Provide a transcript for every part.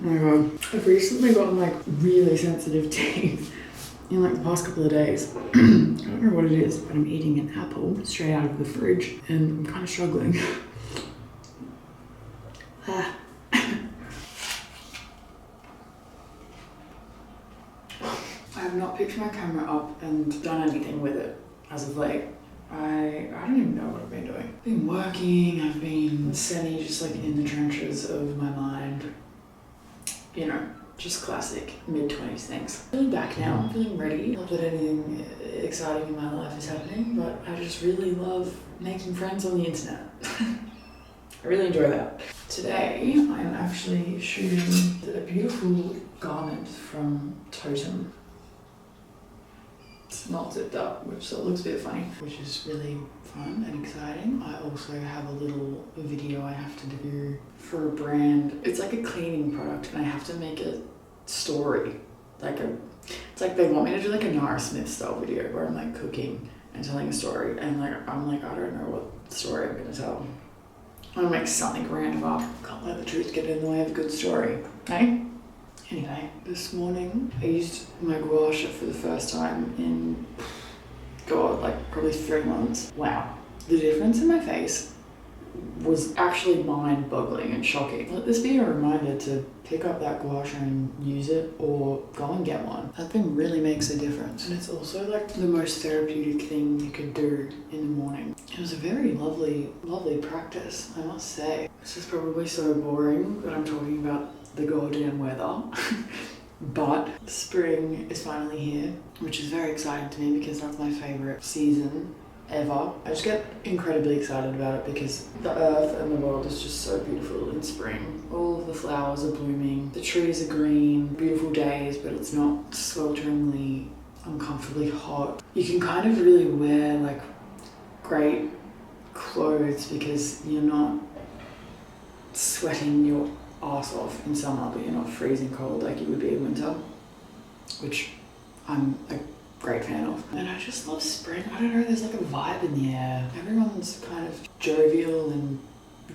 Oh my god. I've recently gotten like really sensitive teeth in like the past couple of days. I don't know what it is, but I'm eating an apple straight out of the fridge and I'm kind of struggling. I have not picked my camera up and done anything with it as of late. I don't even know what I've been doing. I've been working, I've been semi just like in the trenches of my mind. You know, just classic mid-20s things. Feeling back now, I'm feeling ready. Not that anything exciting in my life is happening, but I just really love making friends on the internet. I really enjoy that. Today, I'm actually shooting a beautiful garment from Totem. It's not zipped up, which so it looks a bit funny, which is really fun and exciting. I also have a little video I have to do for a brand. It's like a cleaning product and I have to make a story. It's like they want me to do like a Nara Smith style video where I'm like cooking and telling a story and I'm like, I don't know what story I'm gonna tell. I'm gonna make something random up. Can't let the truth get in the way of a good story, eh? Anyway, this morning I used my gua sha for the first time in, God, like probably 3 months. Wow. The difference in my face was actually mind-boggling and shocking. Let this be a reminder to pick up that gua sha and use it or go and get one. That thing really makes a difference. And it's also like the most therapeutic thing you could do in the morning. It was a very lovely, lovely practice, I must say. This is probably so boring that I'm talking about the goddamn weather. But spring is finally here, which is very exciting to me because that's my favorite season ever. I just get incredibly excited about it because the earth and the world is just so beautiful in spring. All of the flowers are blooming, the trees are green, beautiful days, but it's not swelteringly, uncomfortably hot. You can kind of really wear like great clothes because you're not sweating your arse off in summer, but you're not freezing cold like you would be in winter, which I'm a great fan of. And I just love spring. I don't know, there's like a vibe in the air. Everyone's kind of jovial and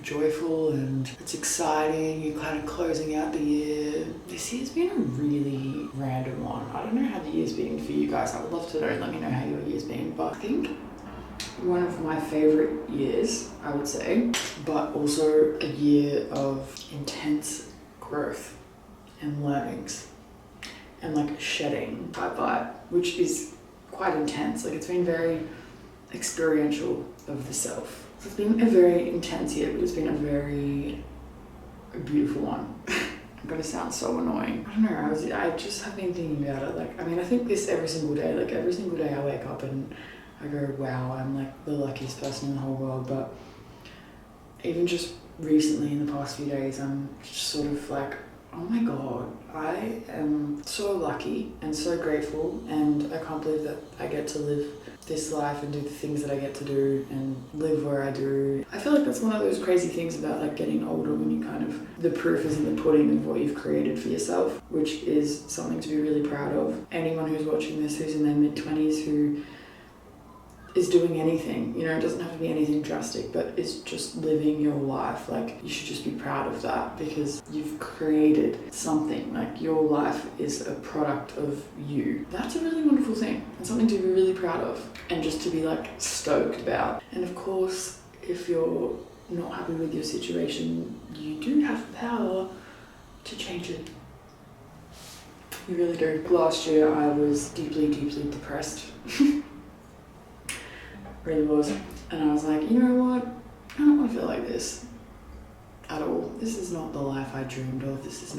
joyful and it's exciting. You're kind of closing out the year. This year's been a really random one. I don't know how the year's been for you guys. I would love to know, let me know how your year's been. But I think one of my favorite years, I would say, but also a year of intense growth and learnings and like shedding type vibe, which is quite intense. Like it's been very experiential of the self. So it's been a very intense year, but it's been a very beautiful one. I'm gonna sound so annoying. I don't know, I just have been thinking about it. Like, I mean, I think this every single day. Like every single day I wake up and I go, wow, I'm like the luckiest person in the whole world. But even just recently in the past few days, I'm just sort of like, oh my God, I am so lucky and so grateful, and I can't believe that I get to live this life and do the things that I get to do and live where I do. I feel like that's one of those crazy things about like getting older, when you kind of, the proof is in the pudding of what you've created for yourself, which is something to be really proud of. Anyone who's watching this who's in their mid-20s who is doing anything, you know, it doesn't have to be anything drastic, but it's just living your life. Like, you should just be proud of that because you've created something. Like, your life is a product of you. That's a really wonderful thing and something to be really proud of and just to be like stoked about. And of course, if you're not happy with your situation, you do have the power to change it. You really do. Last year I was deeply, deeply depressed. Really was. And I was like, you know what? I don't want to feel like this at all. This is not the life I dreamed of. This is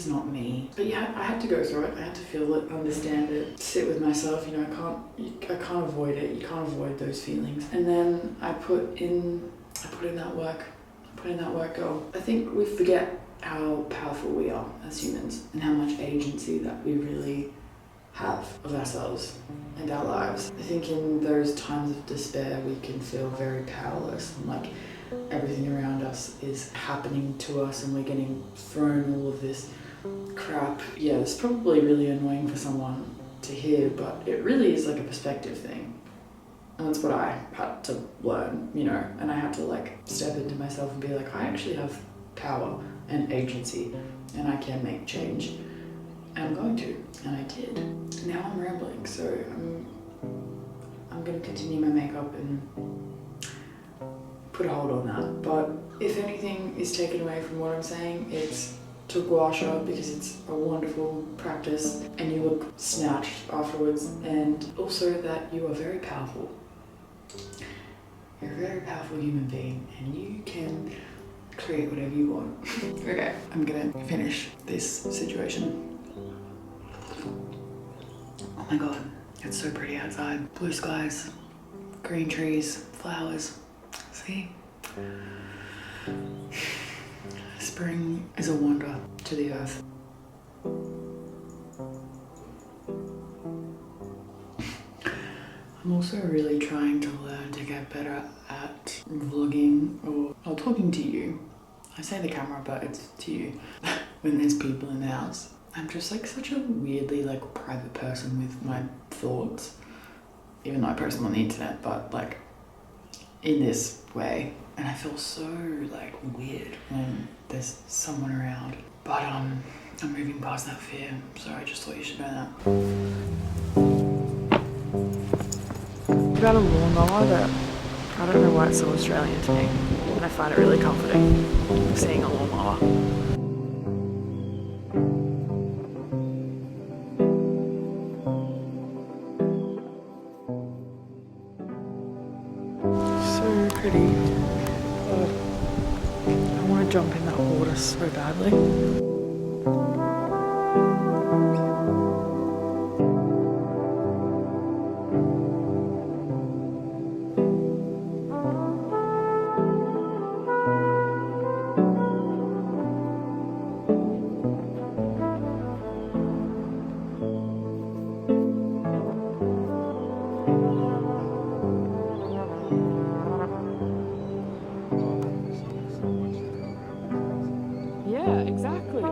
not me. But yeah, I had to go through it. I had to feel it, understand it, sit with myself. You know, I can't avoid it. You can't avoid those feelings. And then I put in that work. Girl. I think we forget how powerful we are as humans and how much agency that we really have of ourselves and our lives. I think in those times of despair we can feel very powerless and like everything around us is happening to us and we're getting thrown all of this crap. Yeah, it's probably really annoying for someone to hear, but it really is like a perspective thing. And that's what I had to learn, you know, and I had to like step into myself and be like, I actually have power an agency and I can make change. And I'm going to, and I did. Now I'm rambling, so I'm gonna continue my makeup and put a hold on that. But if anything is taken away from what I'm saying, it's to gua sha, because it's a wonderful practice and you look snatched afterwards, and also that you are very powerful. You're a very powerful human being and you can create whatever you want. Okay, I'm gonna finish this situation. Oh my god, it's so pretty outside. Blue skies, green trees, flowers. See? Spring is a wonder to the earth. I'm also really trying to learn to get better at vlogging or talking to you. I say the camera, but it's to you when there's people in the house. I'm just like such a weirdly like private person with my thoughts, even though I post them on the internet, but like in this way. And I feel so like weird when there's someone around. But I'm moving past that fear, so I just thought you should know that. About a lawnmower that I don't know why it's so Australian to me, and I find it really comforting seeing a lawnmower. So pretty. I want to jump in that water so badly. Yeah, exactly.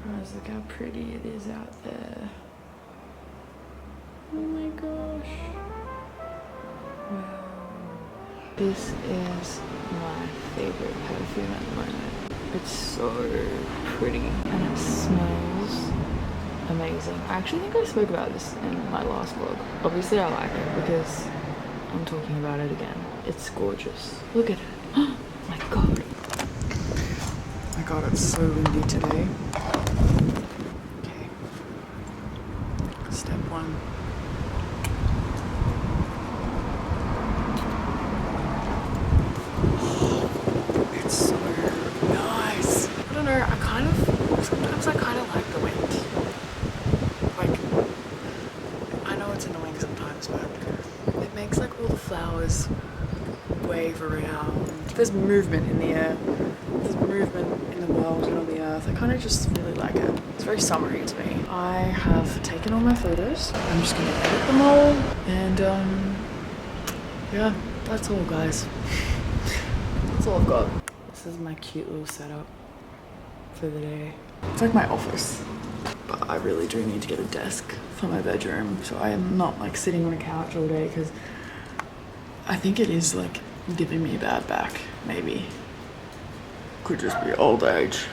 Guys, look how pretty it is out there. Oh my gosh. Wow. This is my favorite perfume at the moment. It's so pretty and it smells amazing. I actually think I spoke about this in my last vlog. Obviously I like it because I'm talking about it again. It's gorgeous. Look at it. Oh my god. Oh my god, it's so windy today. Okay. Step one. It's so nice. I don't know, sometimes I kind of like the wind. Like, I know it's annoying sometimes, but it makes like all the flowers wave around. There's movement in the air. There's movement in the world and on the earth. I kind of just really like it. It's very summery to me. I have taken all my photos. I'm just gonna edit them all. And yeah, that's all guys. That's all I've got. This is my cute little setup for the day. It's like my office, but I really do need to get a desk for my bedroom, so I am not like sitting on a couch all day, because I think it is like giving me a bad back, maybe. Could just be old age.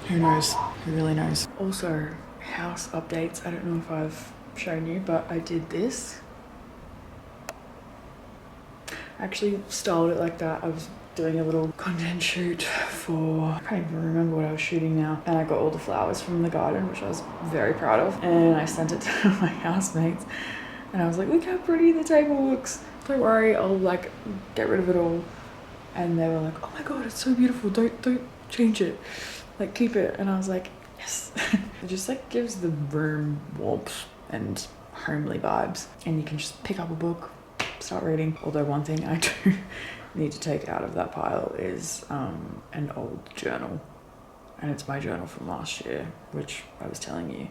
Who knows? Who really knows? Also, house updates. I don't know if I've shown you, but I did this. I actually styled it like that. I was doing a little content shoot for, I can't even remember what I was shooting now. And I got all the flowers from the garden, which I was very proud of. And I sent it to my housemates. And I was like, look how pretty the table looks. Don't worry, I'll like get rid of it all. And they were like, oh my god, it's so beautiful. Don't change it. Like keep it. And I was like, yes. It just like gives the room warmth and homely vibes. And you can just pick up a book, start reading. Although one thing I do need to take out of that pile is an old journal. And it's my journal from last year, which I was telling you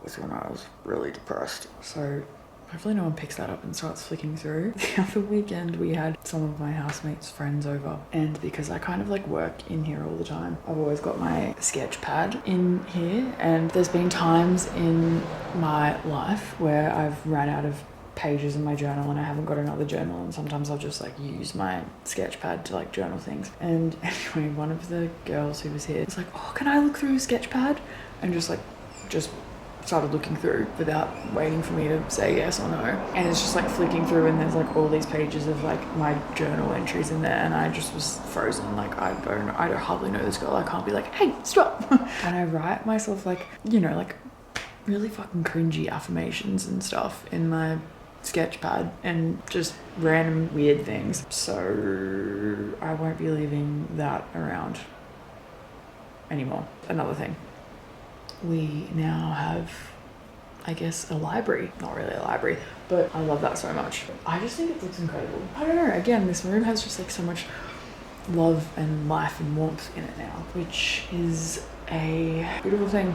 was when I was really depressed. So Hopefully no one picks that up and starts flicking through. The other weekend we had some of my housemates' friends over, and because I kind of like work in here all the time, I've always got my sketch pad in here, and there's been times in my life where I've ran out of pages in my journal and I haven't got another journal, and sometimes I'll just like use my sketch pad to like journal things. And anyway, one of the girls who was here was like, oh, can I look through a sketch pad? And just started looking through without waiting for me to say yes or no. And it's just like flicking through, and there's like all these pages of like my journal entries in there, and I just was frozen. Like I don't hardly know this girl. I can't be like, hey, stop. And I write myself like, you know, like really fucking cringy affirmations and stuff in my sketch pad and just random weird things. So I won't be leaving that around anymore. Another thing, we now have, I guess, a library. Not really a library, but I love that so much. I just think it looks incredible. I don't know, again, this room has just like so much love and life and warmth in it now, which is a beautiful thing.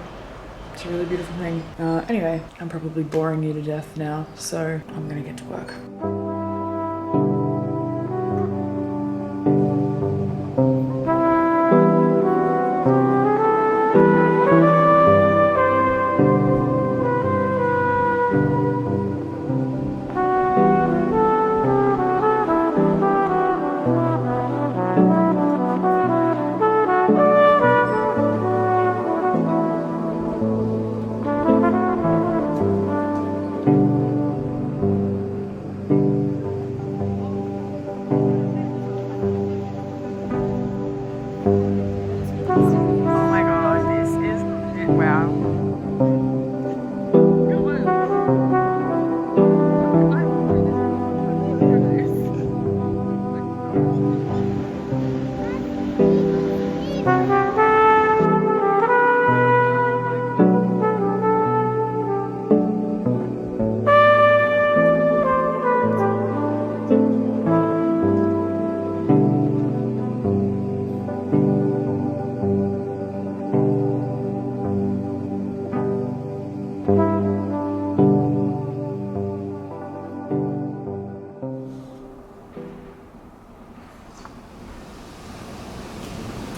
It's a really beautiful thing. Anyway, I'm probably boring you to death now, so I'm gonna get to work.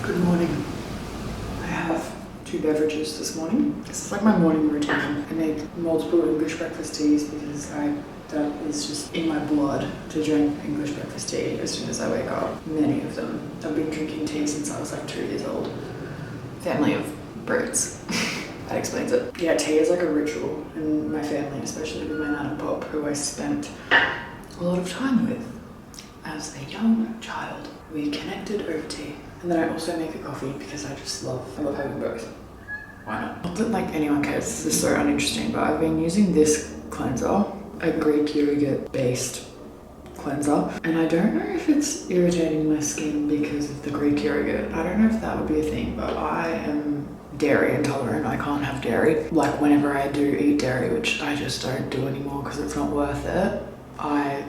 Good morning. I have 2 beverages this morning. This is like my morning routine. I make multiple English breakfast teas because that is just in my blood to drink English breakfast tea as soon as I wake up. Many of them. I've been drinking tea since I was like 2 years old. Family of brutes. That explains it. Yeah, tea is like a ritual in my family, especially with my nan and pop, who I spent a lot of time with as a young child. We connected over tea. And then I also make a coffee because I love having both. Why not? Not that like anyone cares, this is so uninteresting, but I've been using this cleanser, a Greek yogurt based cleanser, and I don't know if it's irritating my skin because of the Greek yogurt. I don't know if that would be a thing, but I am dairy intolerant. I can't have dairy. Like whenever I do eat dairy, which I just don't do anymore because it's not worth it, I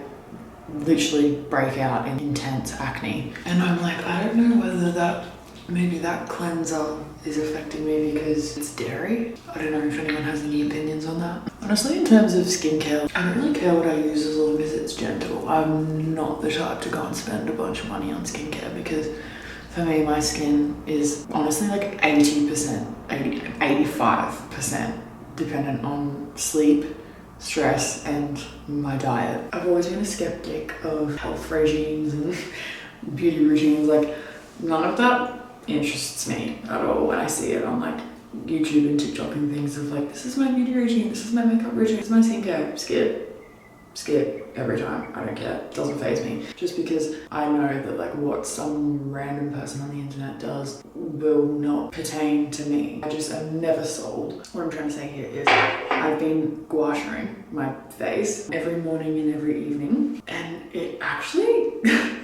literally break out in intense acne. And I'm like, I don't know whether maybe that cleanser is affecting me because it's dairy. I don't know if anyone has any opinions on that. Honestly, in terms of skincare, I don't really care what I use as long as it's gentle. I'm not the type to go and spend a bunch of money on skincare because for me, my skin is honestly like 80%, 85% dependent on sleep, stress, and my diet. I've always been a skeptic of health regimes and beauty routines. Like none of that interests me at all when I see it on like YouTube and TikTok and things of like, this is my beauty regime, this is my makeup regime, this is my skincare. Skip every time. I don't care. It doesn't faze me. Just because I know that like what some random person on the internet does will not pertain to me. I just am never sold. What I'm trying to say here is I've been gua sharing my face every morning and every evening, and it actually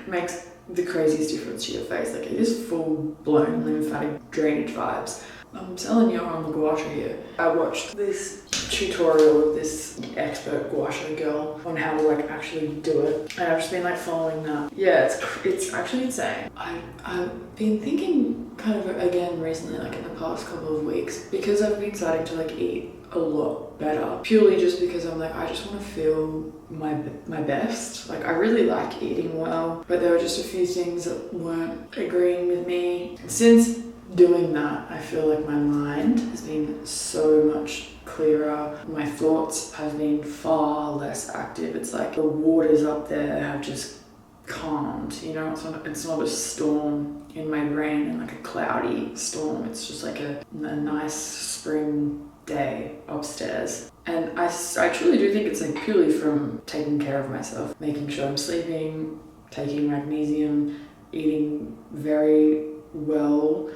makes the craziest difference to your face. Like it is full blown lymphatic drainage vibes. I'm selling you on the gua sha here. I watched this tutorial of this expert gua sha girl on how to like actually do it, and I've just been like following that. Yeah, it's actually insane. I've been thinking kind of again recently, like in the past couple of weeks, because I've been starting to like eat a lot better, purely just because I'm like, I just want to feel my best. Like I really like eating well, but there were just a few things that weren't agreeing with me. Since doing that, I feel like my mind has been so much clearer. My thoughts have been far less active. It's like the waters up there have just calmed, you know. It's not a storm in my brain and like a cloudy storm. It's just like a nice spring day upstairs. And I truly do think it's like purely from taking care of myself, making sure I'm sleeping, taking magnesium, eating very well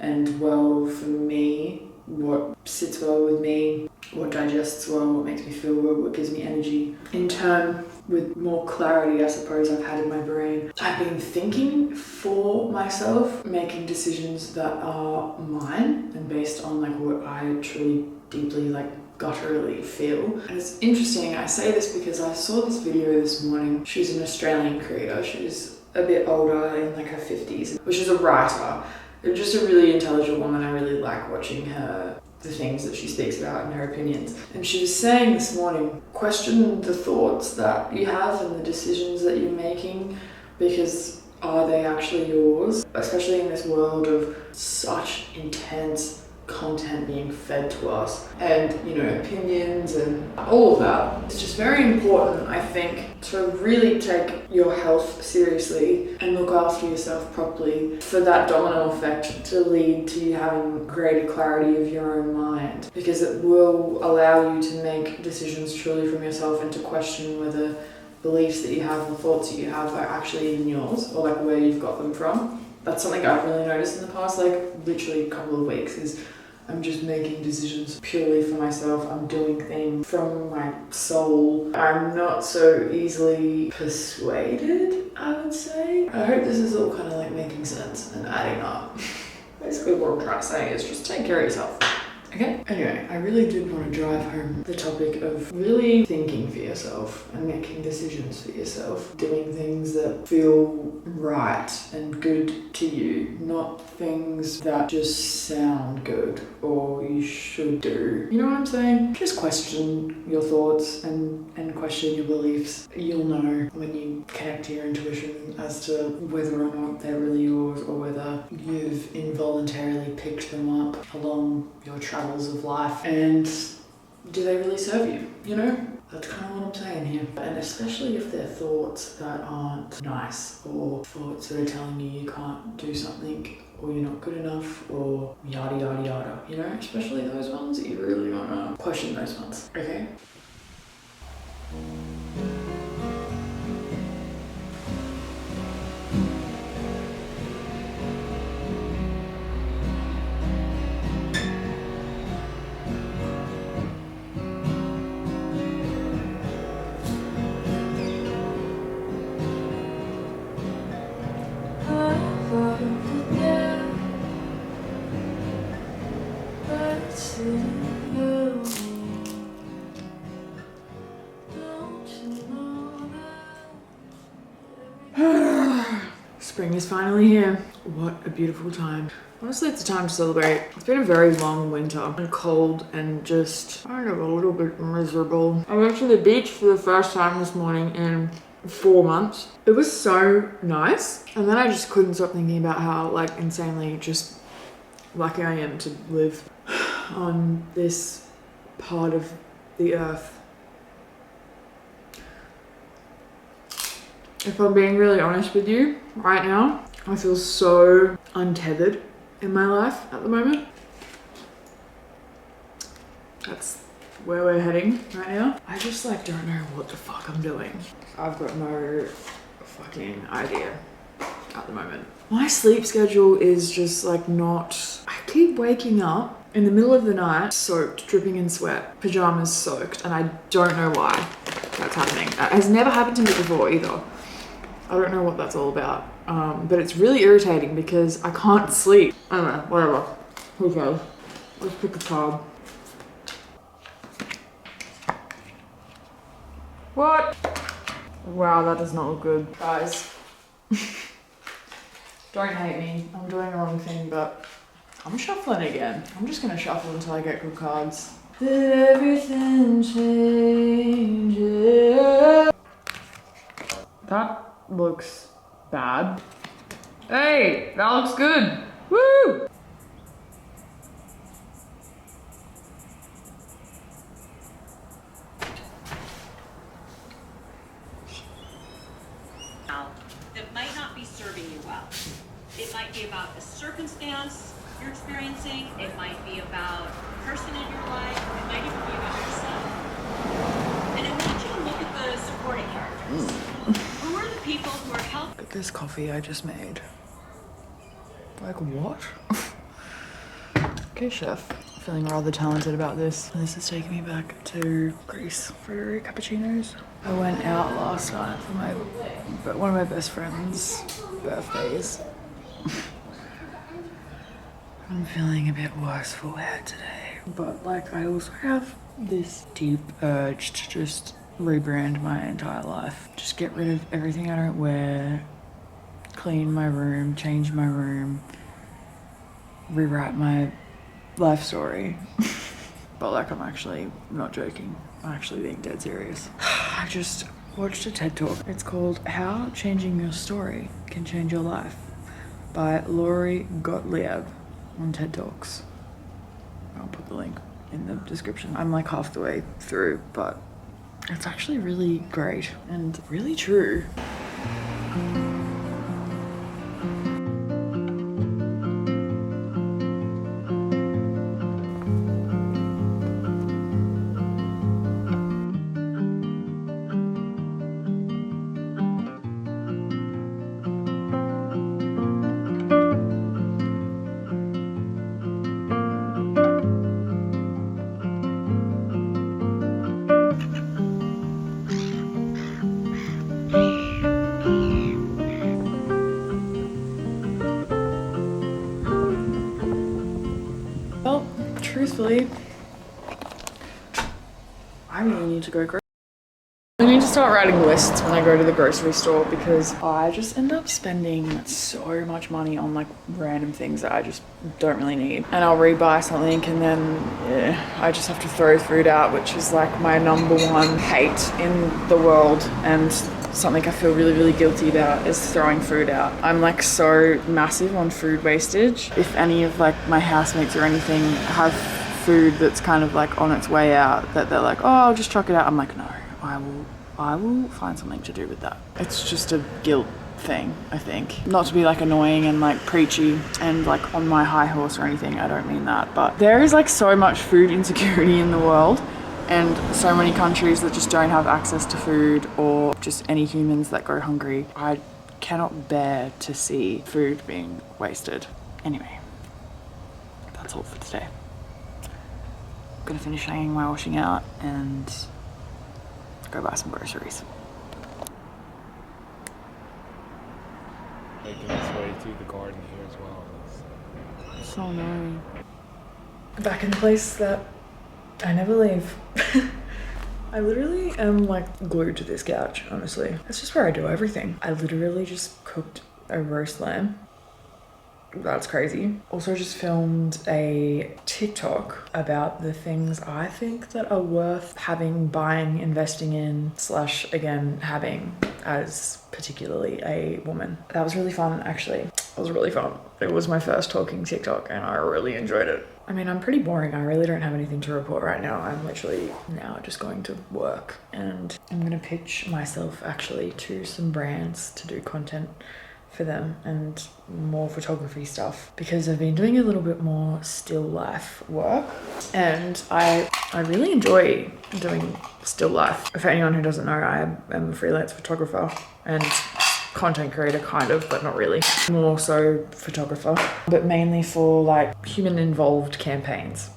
and well for me, what sits well with me, what digests well, what makes me feel well, what gives me energy. In turn, with more clarity, I suppose, I've had in my brain, I've been thinking for myself, making decisions that are mine and based on like what I truly deeply like gutturally feel. And it's interesting, I say this because I saw this video this morning. She's an Australian creator. She's a bit older, in like her 50s, but she's a writer. Just a really intelligent woman. I really like watching her, the things that she speaks about and her opinions. And she was saying this morning, question the thoughts that you have and the decisions that you're making, because are they actually yours? Especially in this world of such intense content being fed to us, and you know, opinions and all of that. It's just very important, I think, to really take your health seriously and look after yourself properly for that domino effect to lead to you having greater clarity of your own mind, because it will allow you to make decisions truly from yourself and to question whether beliefs that you have and thoughts that you have are actually even yours, or like where you've got them from. That's something I've really noticed in the past, like literally a couple of weeks, is I'm just making decisions purely for myself. I'm doing things from my soul. I'm not so easily persuaded, I would say. I hope this is all kind of like making sense and adding up. Basically what I'm trying to say is just take care of yourself. Okay? Anyway, I really did want to drive home the topic of really thinking for yourself and making decisions for yourself, doing things that feel right and good to you, not things that just sound good or you should do. You know what I'm saying? Just question your thoughts and question your beliefs. You'll know when you connect to your intuition as to whether or not they're really yours, or whether you've involuntarily picked them up along your travels of life, and do they really serve you? You know, that's kind of what I'm saying here. And especially if they're thoughts that aren't nice, or thoughts that are telling you you can't do something, or you're not good enough, or yada yada yada, you know, especially those ones, you really want to question those ones. Okay? Spring is finally here. What a beautiful time. Honestly, it's a time to celebrate. It's been a very long winter and cold and just kind of a little bit miserable. I went to the beach for the first time this morning in 4 months. It was so nice. And then I just couldn't stop thinking about how like insanely just lucky I am to live on this part of the earth. If I'm being really honest with you, right now, I feel so untethered in my life at the moment. That's where we're heading right now. I just like don't know what the fuck I'm doing. I've got no fucking idea at the moment. My sleep schedule is just like not... I keep waking up in the middle of the night, soaked, dripping in sweat, pajamas soaked, and I don't know why that's happening. That has never happened to me before either. I don't know what that's all about, but it's really irritating because I can't sleep. I don't know, whatever. Who cares? Let's pick a carb. What? Wow, that does not look good. Guys, don't hate me. I'm doing the wrong thing, but I'm shuffling again. I'm just gonna shuffle until I get good cards. Everything changes. That looks bad. Hey, that looks good. Woo! That might not be serving you well. It might be about a circumstance you're experiencing. It might be about a person in your life. It might even be about yourself. And I want you to look at the supporting characters. Who are the people who are helping? Look at this coffee I just made. Like what? Okay, chef. Feeling rather talented about this. This is taking me back to Greece for cappuccinos. I went out last night for one of my best friend's birthdays. I'm feeling a bit worse for wear today. But like I also have this deep urge to just rebrand my entire life. Just get rid of everything I don't wear, clean my room, change my room, rewrite my life story. But like I'm actually not joking. I'm actually being dead serious. I just watched a TED Talk. It's called How Changing Your Story Can Change Your Life by Lori Gottlieb on TED Talks. I'll put the link in the description. I'm like half the way through, but it's actually really great and really true. Well, truthfully, I really need to go grocery. I need to start writing lists when I go to the grocery store because I just end up spending so much money on like random things that I just don't really need. And I'll rebuy something and then I just have to throw food out, which is like my number one hate in the world. And something I feel really, really guilty about is throwing food out. I'm like so massive on food wastage. If any of like my housemates or anything have food that's kind of like on its way out that they're like, oh, I'll just chuck it out. I'm like, no, I will find something to do with that. It's just a guilt thing, I think. Not to be like annoying and like preachy and like on my high horse or anything, I don't mean that, but there is like so much food insecurity in the world and so many countries that just don't have access to food or just any humans that go hungry. I cannot bear to see food being wasted. Anyway, that's all for today. I'm gonna finish hanging my washing out and go buy some groceries. Making its way through the garden here as well. So annoying. Back in the place that I never leave. I literally am like glued to this couch, honestly. That's just where I do everything. I literally just cooked a roast lamb. That's crazy. Also just filmed a TikTok about the things I think that are worth having, buying, investing in, / again, having as particularly a woman. That was really fun, actually. It was really fun. It was my first talking TikTok and I really enjoyed it. I mean, I'm pretty boring. I really don't have anything to report right now. I'm literally now just going to work and I'm gonna pitch myself actually to some brands to do content for them and more photography stuff because I've been doing a little bit more still life work and I really enjoy doing still life. For anyone who doesn't know, I am a freelance photographer and content creator kind of, but not really. More so photographer, but mainly for like human involved campaigns.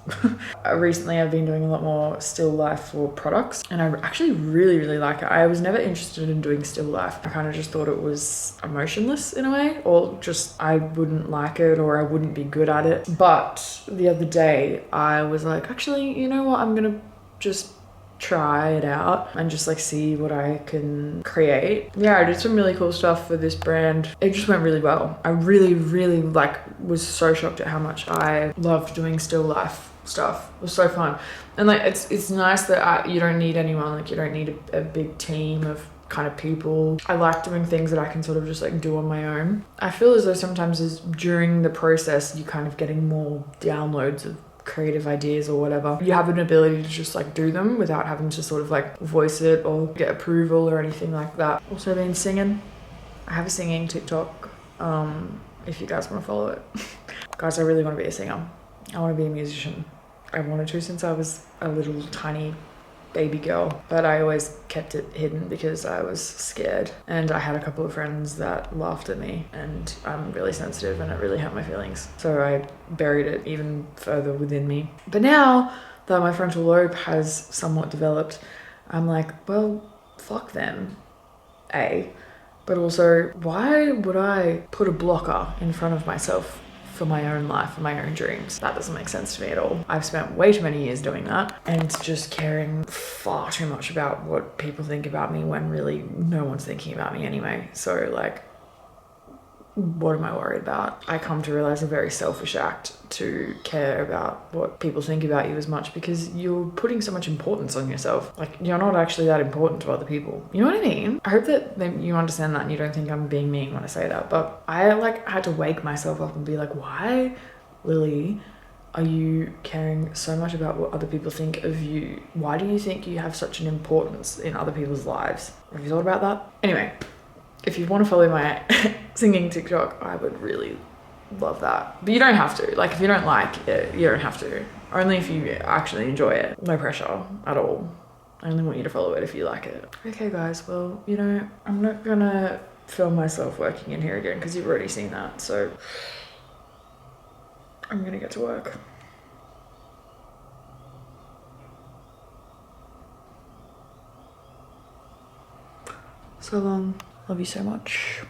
Recently I've been doing a lot more still life for products, and I actually really like it. I was never interested in doing still life. I kind of just thought it was emotionless in a way, or just I wouldn't like it, or I wouldn't be good at it. But the other day I was like, actually, you know what, I'm gonna just try it out and just like see what I can create. Yeah, I did some really cool stuff for this brand. It just went really well. I really like was so shocked at how much I loved doing still life stuff. It was so fun. And like it's nice that you don't need anyone, like you don't need a big team of kind of people. I like doing things that I can sort of just like do on my own. I feel as though sometimes during the process you're kind of getting more downloads of creative ideas or whatever. You have an ability to just like do them without having to sort of like voice it or get approval or anything like that. Also been singing. I have a singing TikTok, if you guys want to follow it. Guys, I really want to be a singer. I want to be a musician. I wanted to since I was a little tiny baby girl, but I always kept it hidden because I was scared, and I had a couple of friends that laughed at me, and I'm really sensitive and it really hurt my feelings, so I buried it even further within me. But now that my frontal lobe has somewhat developed, I'm like, well, fuck them, but also why would I put a blocker in front of myself for my own life, for my own dreams? That doesn't make sense to me at all. I've spent way too many years doing that and just caring far too much about what people think about me when really no one's thinking about me anyway. So like, what am I worried about? I come to realize a very selfish act to care about what people think about you as much, because you're putting so much importance on yourself. Like, you're not actually that important to other people. You know what I mean? I hope that you understand that and you don't think I'm being mean when I say that, but I like had to wake myself up and be like, why, Lily, are you caring so much about what other people think of you? Why do you think you have such an importance in other people's lives? Have you thought about that? Anyway, if you want to follow my singing TikTok, I would really love that. But you don't have to. Like, if you don't like it, you don't have to. Only if you actually enjoy it. No pressure at all. I only want you to follow it if you like it. Okay, guys. Well, you know, I'm not gonna film myself working in here again because you've already seen that. So I'm gonna get to work. So long. Love you so much.